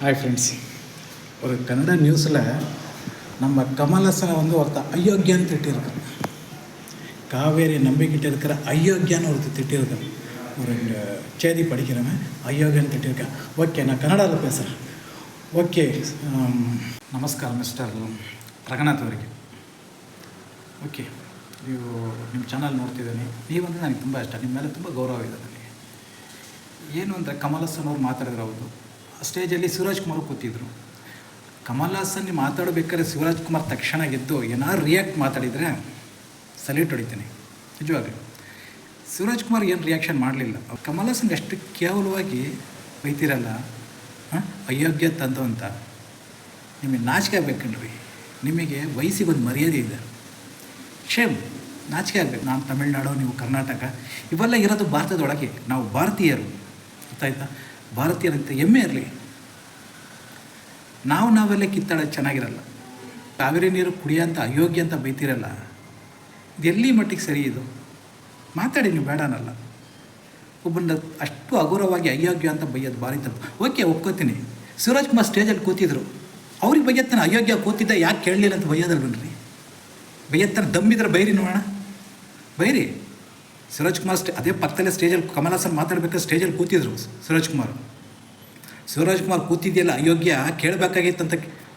Hi friends. ஒரு கன்னட நியூஸில் நம்ம கமலஹாசனை ஒருத்தர் அயோக்கியான்னு திட்டிருக்காங்க. காவேரி நம்பிக்கிட்டு இருக்கிற அயோக்கியான்னு ஒருத்தர் திட்டிருக்காங்க. ஒரு செய்தி படிக்கிறவன் அயோக்கியான்னு திட்டிருக்கேன். ಓಕೆ, ನಾನು ಕನ್ನಡದಲ್ಲಿ பேசுகிறேன். ಓಕೆ, ನಮಸ್ಕಾರ ಮಿಸ್ಟರ್ ರಂಗನಾಥ್ ಅವರಿಗೆ. ಓಕೆ, ನೀವು ನಿಮ್ಮ ಚಾನಲ್ ನೋಡ್ತಿದ್ದೀನಿ. ನೀವಂದರೆ ನನಗೆ ತುಂಬ ಇಷ್ಟ, ನಿಮ್ಮ ಮೇಲೆ ತುಂಬ ಗೌರವ ಇದೆ ನನಗೆ. ಏನು ಅಂದರೆ ಕಮಲ್ ಹಾಸನ್ ಅವ್ರು ಮಾತಾಡಿದ್ರು. ಹೌದು, ಸ್ಟೇಜಲ್ಲಿ ಶಿವರಾಜ್ ಕುಮಾರ್ ಕೂತಿದ್ರು. ಕಮಲ್ ಹಾಸನ್ ಮಾತಾಡಬೇಕಾದ್ರೆ ಶಿವರಾಜ್ ಕುಮಾರ್ ತಕ್ಷಣ ಗೆದ್ದು ಏನಾದ್ರು ರಿಯಾಕ್ಟ್ ಮಾತಾಡಿದರೆ ಸಲ್ಯೂಟ್ ಹೊಡಿತೀನಿ ನಿಜವಾಗ್ಲೂ. ಶಿವರಾಜ್ ಕುಮಾರ್ ಏನು ರಿಯಾಕ್ಷನ್ ಮಾಡಲಿಲ್ಲ. ಕಮಲ್ ಹಾಸನ್ ಎಷ್ಟು ಕೇವಲವಾಗಿ ಬೈತಿರಲ್ಲ, ಅಯೋಗ್ಯ ತಂದು ಅಂತ. ನಿಮಗೆ ನಾಚಿಕೆ ಆಗ್ಬೇಕನ್ರಿ. ನಿಮಗೆ ವಯಸ್ಸಿಗೆ ಒಂದು ಮರ್ಯಾದೆ ಇದೆ. ಶೇಮ್, ನಾಚಿಕೆ ಆಗಬೇಕು. ನಾನು ತಮಿಳ್ನಾಡು, ನೀವು ಕರ್ನಾಟಕ, ಇವೆಲ್ಲ ಇರೋದು ಭಾರತದೊಳಗೆ. ನಾವು ಭಾರತೀಯರು, ಗೊತ್ತಾಯ್ತಾ? ಭಾರತೀಯರಂತೆ ಹೆಮ್ಮೆ ಇರಲಿ. ನಾವೆಲ್ಲ ಕಿತ್ತಾಡೋದು ಚೆನ್ನಾಗಿರಲ್ಲ. ಕಾವೇರಿ ನೀರು ಕುಡಿಯೋಂಥ ಅಯೋಗ್ಯ ಅಂತ ಬೈತಿರಲ್ಲ, ಇದು ಎಲ್ಲಿ ಮಟ್ಟಿಗೆ ಸರಿ? ಇದು ಮಾತಾಡಿ, ನೀವು ಬೇಡ ಅನ್ನಲ್ಲ. ಒಬ್ಬನ ಅಷ್ಟು ಹಗುರವಾಗಿ ಅಯೋಗ್ಯ ಅಂತ ಬೈಯೋದು ಭಾರಿ ತಪ್ಪು. ಓಕೆ, ಒಪ್ಕೋತೀನಿ. ಶಿವರಾಜ್ ಕುಮಾರ್ ಸ್ಟೇಜಲ್ಲಿ ಕೂತಿದ್ರು, ಅವ್ರಿಗೆ ಬೈಯತ್ತಾನೆ. ಅಯೋಗ್ಯ ಕೂತಿದ್ದ ಯಾಕೆ ಕೇಳಲಿಲ್ಲ ಅಂತ ಬೈಯೋದಲ್ವನ್ರಿ? ಬೈಯತ್ತಾನೆ. ದಮ್ಮಿದ್ರೆ ಬೈರಿ ನೋಡೋಣ, ಬೈರಿ. ಶಿವರಾಜ್ ಕುಮಾರ್ ಅದೇ ಪಕ್ಕದಲ್ಲೇ ಸ್ಟೇಜಲ್ಲಿ ಕಮಲ್ ಹಾಸನ್ ಮಾತಾಡಬೇಕಾದ್ರೆ ಸ್ಟೇಜಲ್ಲಿ ಕೂತಿದ್ರು ಶಿವರಾಜ್ ಕುಮಾರ್ ಕೂತಿದೆಯಲ್ಲ ಅಯೋಗ್ಯ, ಕೇಳಬೇಕಾಗಿತ್ತಂತ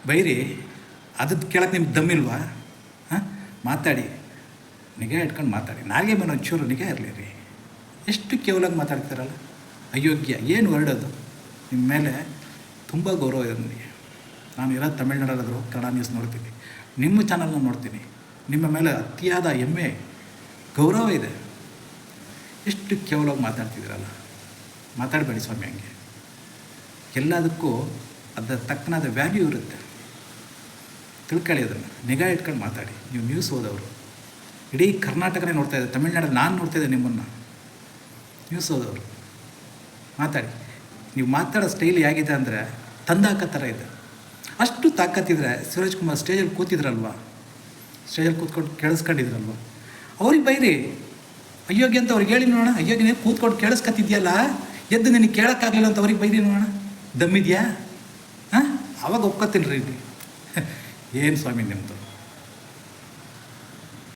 ಬೈರಿ. ಅದಕ್ಕೆ ಕೇಳಕ್ಕೆ ನಿಮ್ಗೆ ದಮ್ಮಿಲ್ವಾ? ಮಾತಾಡಿ, ನಿಗಾ ಇಟ್ಕೊಂಡು ಮಾತಾಡಿ. ನಾಲ್ಗೆ ಮೇಲೆ ಒಂಚೂರು ನಿಗಾ ಇರಲಿ ರೀ. ಎಷ್ಟು ಕೇವಲಾಗಿ ಮಾತಾಡ್ತಾರಲ್ಲ, ಅಯೋಗ್ಯ ಏನು ಹೊರಡೋದು? ನಿಮ್ಮ ಮೇಲೆ ತುಂಬ ಗೌರವ ಇದೆ ನನಗೆ. ನಾನು ಇರೋದು ತಮಿಳ್ನಾಡಲ್ಲಾದರೂ ಕನ್ನಡ ನ್ಯೂಸ್ ನೋಡ್ತೀನಿ, ನಿಮ್ಮ ಚಾನಲ್ನ ನೋಡ್ತೀನಿ. ನಿಮ್ಮ ಮೇಲೆ ಅತಿಯಾದ ಹೆಮ್ಮೆ, ಗೌರವ ಇದೆ. ಎಷ್ಟು ಕೇವಲವಾಗಿ ಮಾತಾಡ್ತಿದ್ದೀರಲ್ಲ, ಮಾತಾಡಬೇಡಿ ಸ್ವಾಮಿ. ಹಂಗೆ ಎಲ್ಲದಕ್ಕೂ ಅದರ ತಕ್ಕನಾದ ವ್ಯಾಲ್ಯೂ ಇರುತ್ತೆ. ತಿಳ್ಕೊಳ್ಳಿ, ಅದನ್ನು ನಿಗಾ ಇಟ್ಕೊಂಡು ಮಾತಾಡಿ. ನೀವು ನ್ಯೂಸ್ ಓದೋರು, ಇಡೀ ಕರ್ನಾಟಕನೇ ನೋಡ್ತಾಯಿದ್ದೆ, ತಮಿಳ್ನಾಡಲ್ಲಿ ನಾನು ನೋಡ್ತಾಯಿದ್ದೆ ನಿಮ್ಮನ್ನು. ನ್ಯೂಸ್ ಓದೋರು ಮಾತಾಡಿ. ನೀವು ಮಾತಾಡೋ ಸ್ಟೈಲ್ ಹೇಗಿದೆ ಅಂದರೆ ತಂದಾಕ ಥರ ಇದೆ. ಅಷ್ಟು ತಾಕತ್ತಿದ್ರೆ ಶಿವರಾಜ್ ಕುಮಾರ್ ಸ್ಟೇಜಲ್ಲಿ ಕೂತಿದ್ರಲ್ವ, ಸ್ಟೇಜಲ್ಲಿ ಕೂತ್ಕೊಂಡು ಕೇಳಿಸ್ಕೊಂಡಿದ್ರಲ್ವ, ಅವ್ರಿಗೆ ಬೈರಿ. ಅಯೋಗ್ಯ ಅಂತ ಅವ್ರಿಗೆ ಹೇಳಿ ನೋಡೋಣ. ಅಯೋಗ್ಯ ಕೂತ್ಕೊಂಡು ಕೇಳಿಸ್ಕೊತಿದ್ಯಲ್ಲ, ಎದ್ದು ನಿನಗೆ ಕೇಳೋಕ್ಕಾಗಲಿಲ್ಲ ಅಂತ ಅವ್ರಿಗೆ ಬೈರಿ ನೋಡೋಣ. ದಮ್ಮಿದೆಯಾ? ಆವಾಗ ಒಪ್ಕೋತೀನಿ ರೀ. ಏನು ಸ್ವಾಮಿ ನಿಮ್ಮದು?